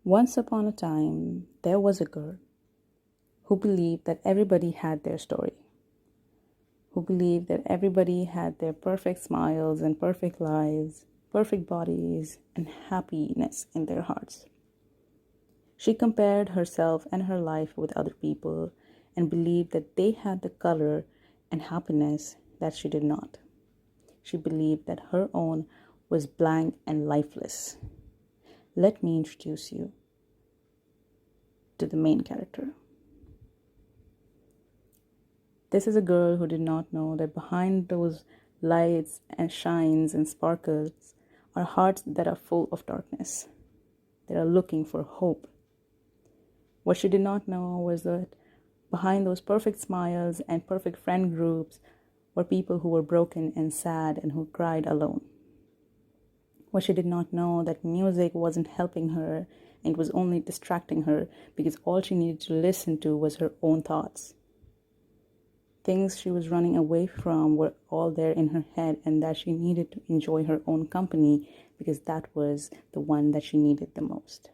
Once upon a time, there was a girl who believed that everybody had their story, who believed that everybody had their perfect smiles and perfect lives, perfect bodies, and happiness in their hearts. She compared herself and her life with other people and believed that they had the color and happiness that she did not. She believed that her own was blank and lifeless. Let me introduce you to the main character. This is a girl who did not know that behind those lights and shines and sparkles are hearts that are full of darkness, that are looking for hope. What she did not know was that behind those perfect smiles and perfect friend groups were people who were broken and sad and who cried alone. What she did not know that music wasn't helping her and was only distracting her because all she needed to listen to was her own thoughts. Things she was running away from were all there in her head, and that she needed to enjoy her own company because that was the one that she needed the most.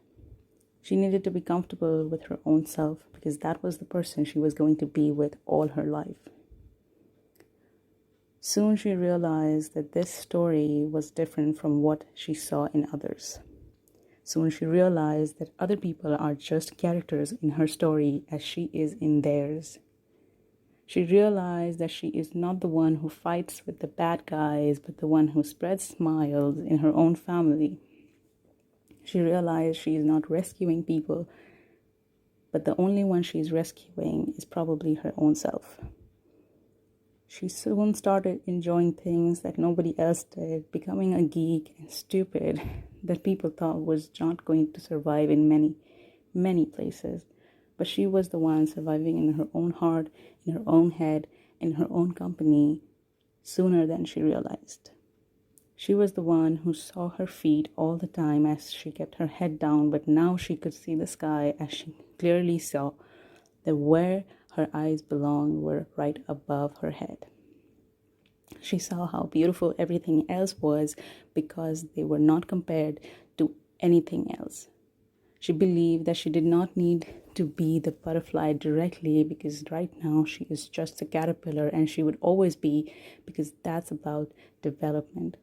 She needed to be comfortable with her own self because that was the person she was going to be with all her life. Soon she realized that this story was different from what she saw in others. Soon she realized that other people are just characters in her story as she is in theirs. She realized that she is not the one who fights with the bad guys, but the one who spreads smiles in her own family. She realized she is not rescuing people, but the only one she is rescuing is probably her own self. She soon started enjoying things that nobody else did, becoming a geek and stupid that people thought was not going to survive in many places. But she was the one surviving in her own heart, in her own head, in her own company, sooner than she realized. She was the one who saw her feet all the time as she kept her head down, but now she could see the sky as she clearly saw that where her eyes belonged were right above her head. She saw how beautiful everything else was because they were not compared to anything else. She believed that she did not need to be the butterfly directly because right now she is just a caterpillar, and she would always be, because that's about development.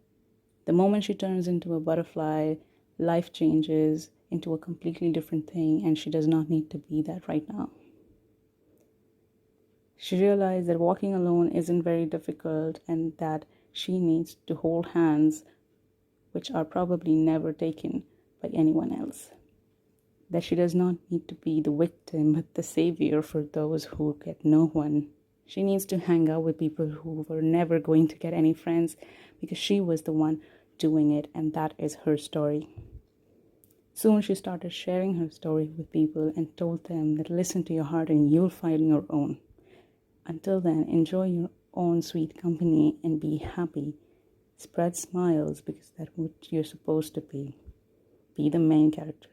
The moment she turns into a butterfly, life changes into a completely different thing, and she does not need to be that right now. She realized that walking alone isn't very difficult and that she needs to hold hands, which are probably never taken by anyone else. That she does not need to be the victim but the savior for those who get no one. She needs to hang out with people who were never going to get any friends because she was the one doing it, and that is her story. Soon she started sharing her story with people and told them that listen to your heart and you'll find your own. Until then, enjoy your own sweet company and be happy. Spread smiles because that's what you're supposed to be. Be the main character.